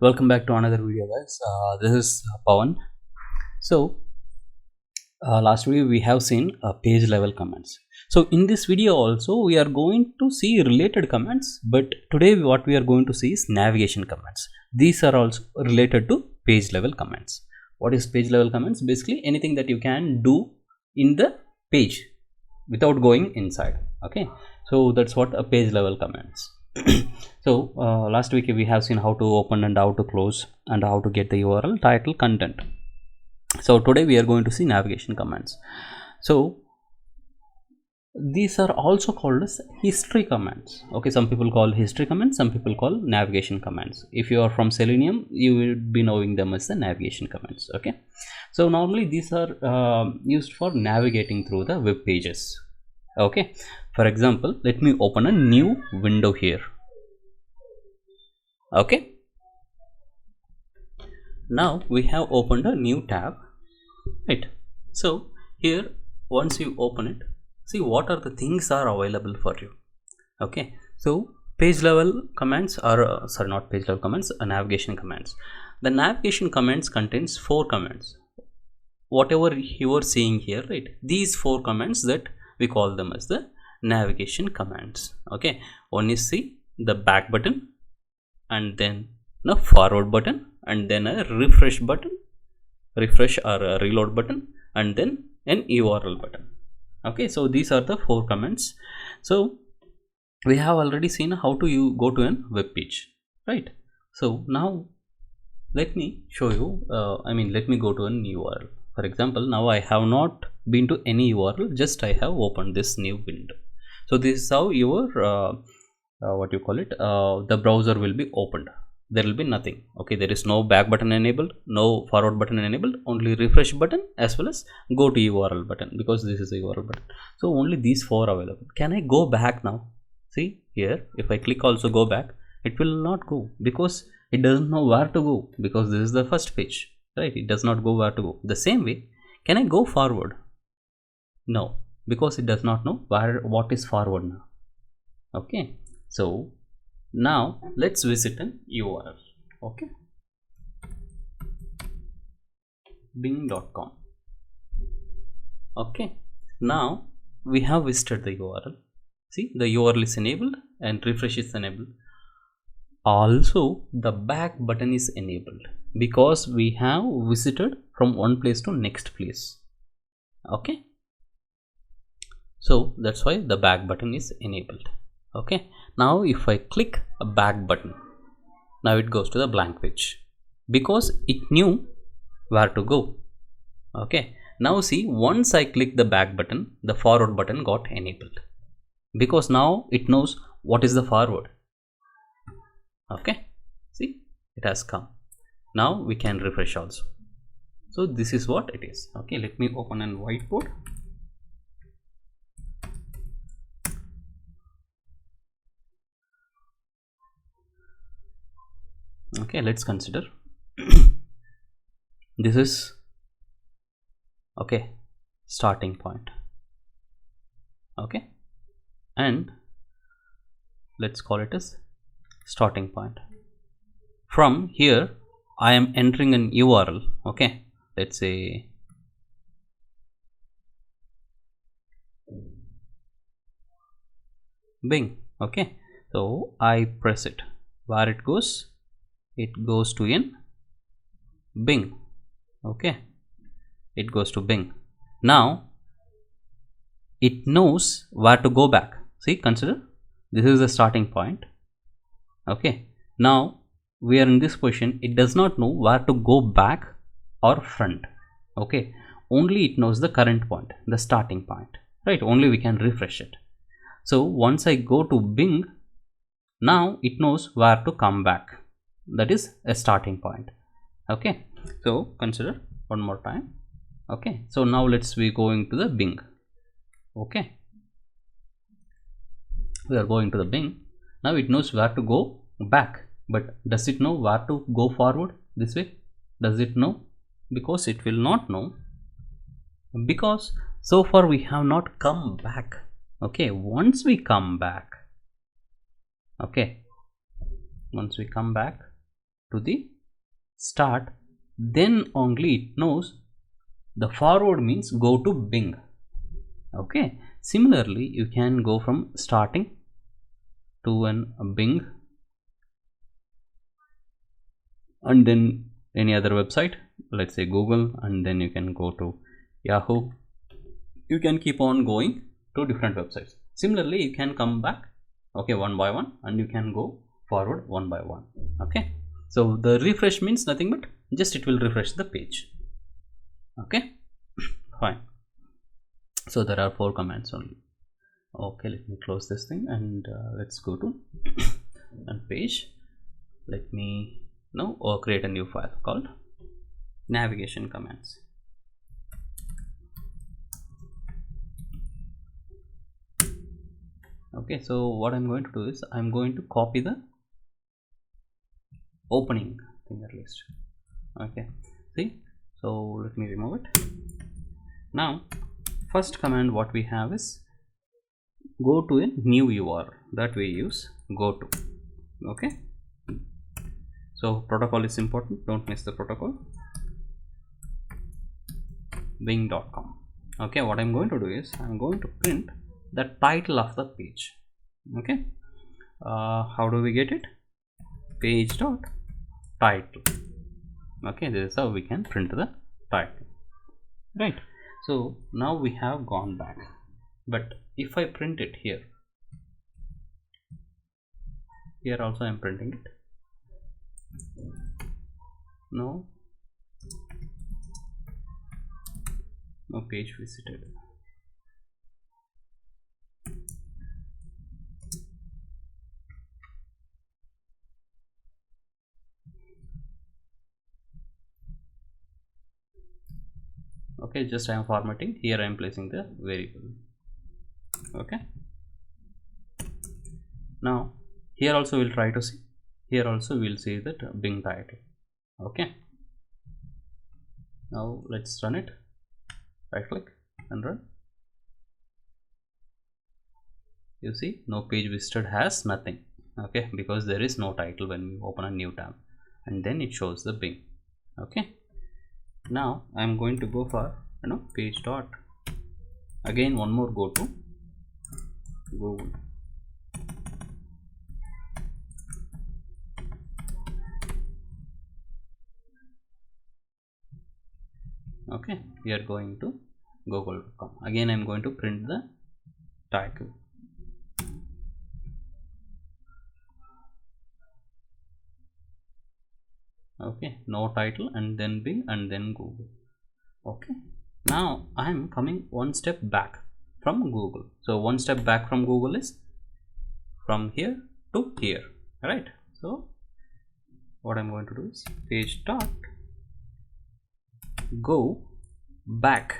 Welcome back to another video, guys. This is Pavan. So last video we have seen page level comments. So in this video also we are going to see related comments, but today what we are going to see is navigation comments. These are also related to page level comments. What is page level comments? Basically anything that you can do in the page without going inside. Okay, so that's what a page level comments. So last week we have seen how to open and how to close and how to get the URL, title, content. So today we are going to see navigation comments. So these are also called as history comments. Okay, some people call history comments, some people call navigation comments. If you are from Selenium, you will be knowing them as the navigation comments. Okay, so normally these are used for navigating through the web pages. Okay, for example, let me open a new window here. Okay, now we have opened a new tab, right? So here, once you open it, see what are the things are available for you. Okay, so page level commands are sorry, not page level commands, navigation commands. The navigation commands contains 4 commands. Whatever you are seeing here, right? These 4 commands that we call them as the navigation commands. Okay, one is the back button, and then the forward button, and then a refresh button, refresh or a reload button, and then an URL button. Okay, so these are the 4 commands. So we have already seen how to go to a web page, right? So now let me show you, let me go to an URL. For example, now I have not been to any URL, just I have opened this new window. So this is how your the browser will be opened. There will be nothing. Okay, there is no back button enabled, no forward button enabled, only refresh button as well as go to URL button, because this is a URL button. So only these 4 available. Can I go back now? See here, if I click also go back, it will not go because it doesn't know where to go, because this is the first page, right? It does not go where to go. The same way, can I go forward? No, because it does not know what is forward now. Okay, so now let's visit an URL. Okay, bing.com. Okay, now we have visited the URL. See, the URL is enabled and refresh is enabled. Also the back button is enabled because we have visited from one place to next place. Okay, so that's why the back button is enabled. Okay, now if I click a back button, now it goes to the blank page because it knew where to go. Okay, now see, once I click the back button, the forward button got enabled because now it knows what is the forward. Okay, see, it has come. Now we can refresh also. So this is what it is. Okay, let me open a whiteboard. Okay, let's consider this is okay, starting point. Okay, and let's call it as starting point. From here I am entering an URL. Okay, let's say Bing. Okay, so I press it. Where it goes? It goes to in Bing. Okay, it goes to Bing. Now it knows where to go back. See, consider this is the starting point. Okay, now we are in this position. It does not know where to go back or front. Okay, only it knows the current point, the starting point, right? Only we can refresh it. So once I go to Bing, now it knows where to come back. That is a starting point. Okay, so consider one more time. Okay, so now let's be going to the Bing. Okay, we are going to the Bing. Now it knows where to go back, but does it know where to go forward this way? Does it know? Because it will not know, because so far we have not come back. Okay, once we come back, okay, once we come back, to the start, then only it knows the forward means go to Bing. Okay, similarly you can go from starting to an Bing and then any other website, let's say Google, and then you can go to Yahoo. You can keep on going to different websites. Similarly you can come back, okay, one by one, and you can go forward one by one. Okay, so the refresh means nothing but just it will refresh the page. Okay, fine. So there are 4 commands only. Okay, let me close this thing and let's go to one page. Let me now create a new file called navigation commands. Okay, so what I'm going to do is I'm going to copy the opening thing at least. Okay, see, so let me remove it. Now first command what we have is go to a new URL, that we use goto. Okay, so protocol is important, don't miss the protocol, bing.com. okay, what I'm going to do is I'm going to print the title of the page. Okay, how do we get it? Page dot title. Okay, this is how we can print the title, right? So now we have gone back, but if I print it here also I'm printing it. No page visited. Okay, just I am formatting here, I am placing the variable. Okay, now here also we'll try to see, here also we'll see that Bing title. Okay, now let's run it, right click and run. You see no page visited has nothing. Okay, because there is no title when we open a new tab, and then it shows the Bing. Okay, now I'm going to go for page dot, again one more go to Google. Okay, we are going to google.com. again I'm going to print the title. Okay, no title, and then Bing, and then Google. Okay, now I am coming one step back from Google. So one step back from Google is from here to here, right? So what I'm going to do is page dot go back.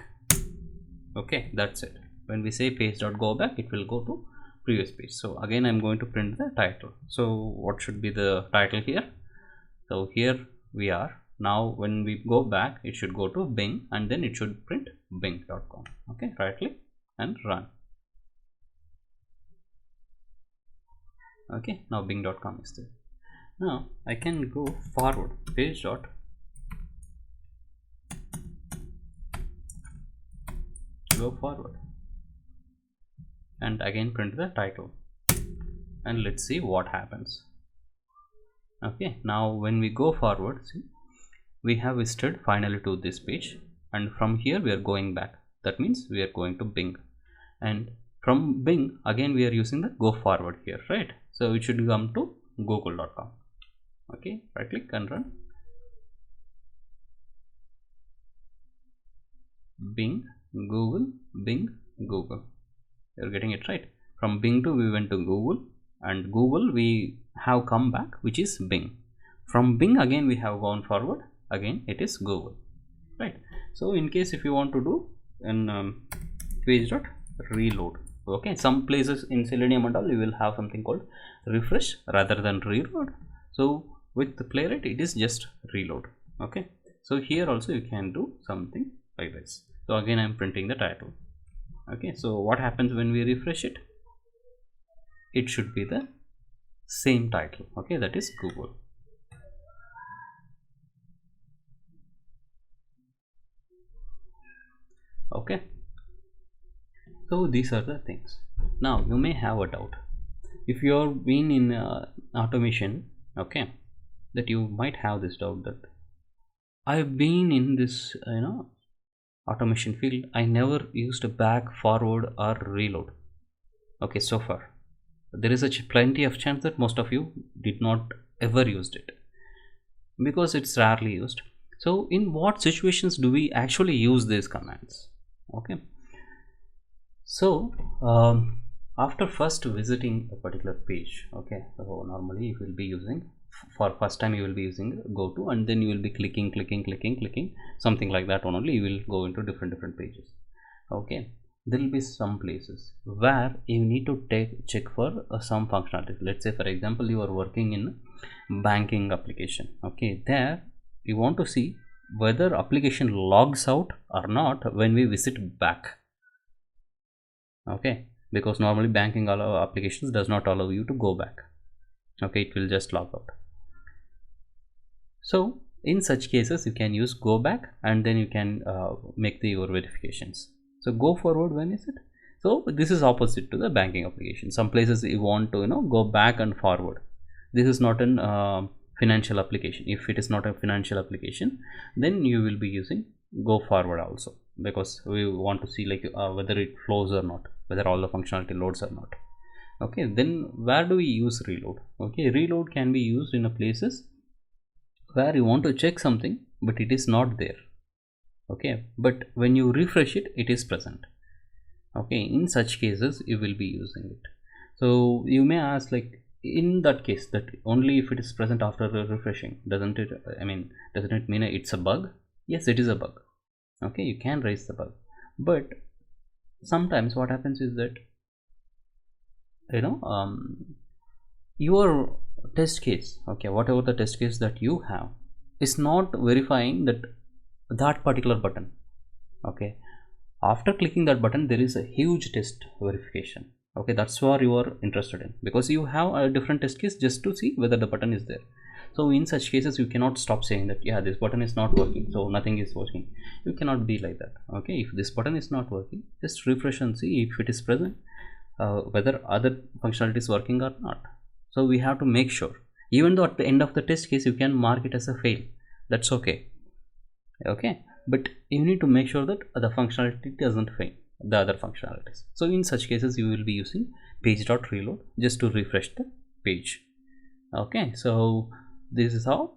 Okay, that's it. When we say page dot go back, it will go to previous page. So again I'm going to print the title. So what should be the title here? So here we are. Now when we go back, it should go to Bing, and then it should print bing.com. Okay, right click and run. Okay, now bing.com is there. Now I can go forward, page dot go forward, and again print the title, and let's see what happens. Okay, now when we go forward, see, we have visited finally to this page, and from here we are going back. That means we are going to Bing, and from Bing again we are using the go forward here, right? So it should come to google.com. Okay, right click and run. Bing, Google, Bing, Google. You're getting it right. From Bing to we went to Google, and Google we have come back, which is Bing. From Bing again we have gone forward, again it is Google, right? So in case if you want to do an page dot reload, okay, some places in Selenium and all you will have something called refresh rather than reload. So with the Playwright it is just reload. Okay, so here also you can do something like this. So again I'm printing the title. Okay, so what happens when we refresh it? It should be the same title. Okay, that is Google. Okay, so these are the things. Now you may have a doubt if you've been in automation, okay, that you might have this doubt that I've been in this automation field, I never used a back, forward or reload. Okay, so far there is a plenty of chance that most of you did not ever used it because it's rarely used. So in what situations do we actually use these commands? Okay, so after first visiting a particular page, okay, so normally you will be using, for first time you will be using goto, and then you will be clicking something like that. Only you will go into different pages. Okay, there will be some places where you need to check for some functionality. Let's say for example you are working in banking application. Okay, there you want to see whether application logs out or not when we visit back. Okay, because normally banking applications does not allow you to go back. Okay, it will just log out. So in such cases you can use go back, and then you can make your verifications. So go forward, when is it? So this is opposite to the banking application. Some places you want to go back and forward. This is not an financial application. If it is not a financial application, then you will be using go forward also, because we want to see like whether it flows or not, whether all the functionality loads or not. Okay, then where do we use reload? Okay, reload can be used in a places where you want to check something but it is not there. Okay, but when you refresh it, it is present. Okay, in such cases you will be using it. So you may ask, like, in that case, that only if it is present after refreshing, doesn't it, I mean, doesn't it mean it's a bug? Yes, it is a bug. Okay, you can raise the bug, but sometimes what happens is that your test case, okay, whatever the test case that you have, is not verifying that particular button. Okay, after clicking that button there is a huge test verification. Okay, that's what you are interested in, because you have a different test case just to see whether the button is there. So in such cases you cannot stop saying that, yeah, this button is not working, so nothing is working. You cannot be like that. Okay, if this button is not working, just refresh and see if it is present, whether other functionality is working or not. So we have to make sure, even though at the end of the test case you can mark it as a fail, that's okay. Okay, but you need to make sure that the functionality doesn't fail the other functionalities. So in such cases you will be using page.reload just to refresh the page. Okay, so this is how,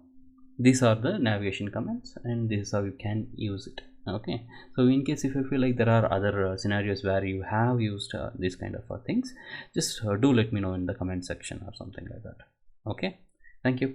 these are the navigation commands, and this is how you can use it. Okay, so in case if you feel like there are other scenarios where you have used these kind of things, just do let me know in the comment section or something like that. Okay, thank you.